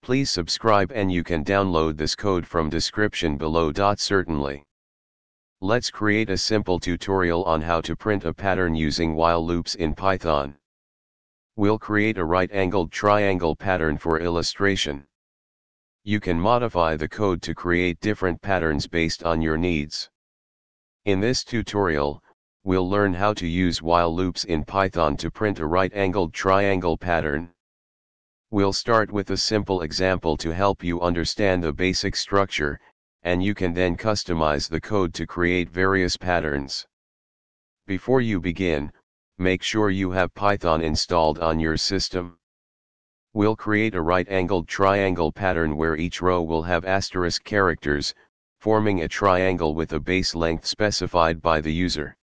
Please subscribe and you can download this code from description below. Certainly. Let's create a simple tutorial on how to print a pattern using while loops in Python. We'll create a right-angled triangle pattern for illustration. You can modify the code to create different patterns based on your needs. In this tutorial, we'll learn how to use while loops in Python to print a right-angled triangle pattern. We'll start with a simple example to help you understand the basic structure, and you can then customize the code to create various patterns. Before you begin, make sure you have Python installed on your system. We'll create a right-angled triangle pattern where each row will have asterisk characters, forming a triangle with a base length specified by the user.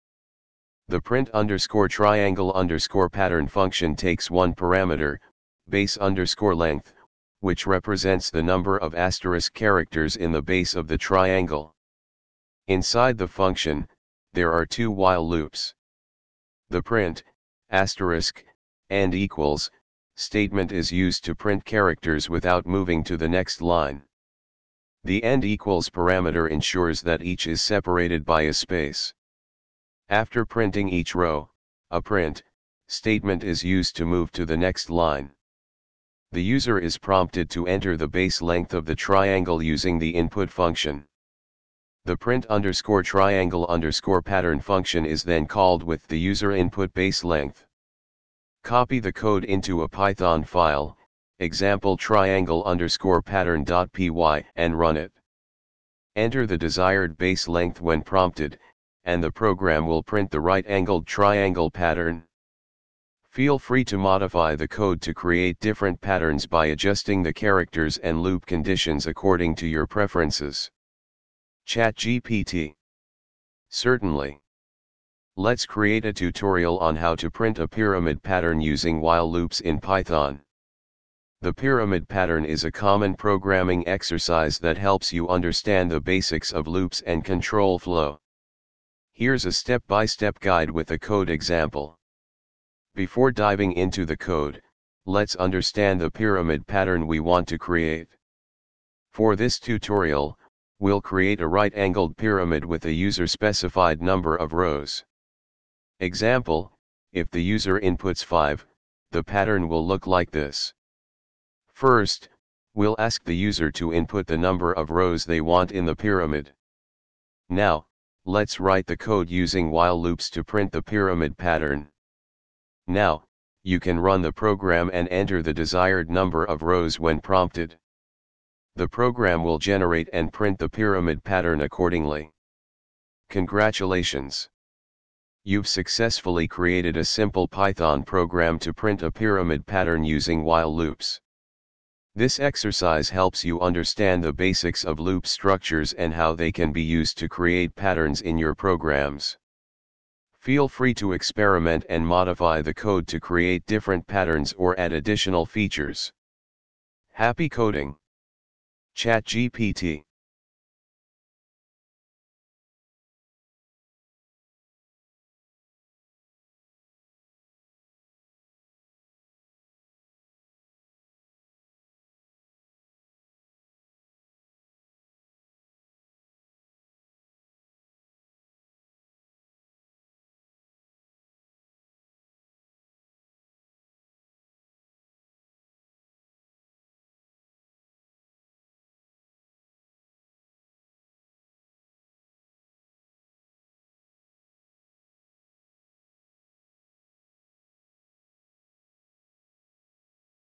The print_triangle_pattern function takes one parameter, base_length, which represents the number of asterisk characters in the base of the triangle. Inside the function, there are two while loops. The print, asterisk, and equals, statement is used to print characters without moving to the next line. The and equals parameter ensures that each is separated by a space. After printing each row, a print statement is used to move to the next line. The user is prompted to enter the base length of the triangle using the input function. The print_triangle_pattern function is then called with the user input base length. Copy the code into a Python file, example triangle_pattern.py, and run it. Enter the desired base length when prompted, and the program will print the right-angled triangle pattern. Feel free to modify the code to create different patterns by adjusting the characters and loop conditions according to your preferences. ChatGPT. Certainly. Let's create a tutorial on how to print a pyramid pattern using while loops in Python. The pyramid pattern is a common programming exercise that helps you understand the basics of loops and control flow. Here's a step-by-step guide with a code example. Before diving into the code, let's understand the pyramid pattern we want to create. For this tutorial, we'll create a right-angled pyramid with a user-specified number of rows. Example, if the user inputs 5, the pattern will look like this. First, we'll ask the user to input the number of rows they want in the pyramid. Now, let's write the code using while loops to print the pyramid pattern. Now, you can run the program and enter the desired number of rows when prompted. The program will generate and print the pyramid pattern accordingly. Congratulations! You've successfully created a simple Python program to print a pyramid pattern using while loops. This exercise helps you understand the basics of loop structures and how they can be used to create patterns in your programs. Feel free to experiment and modify the code to create different patterns or add additional features. Happy coding! ChatGPT.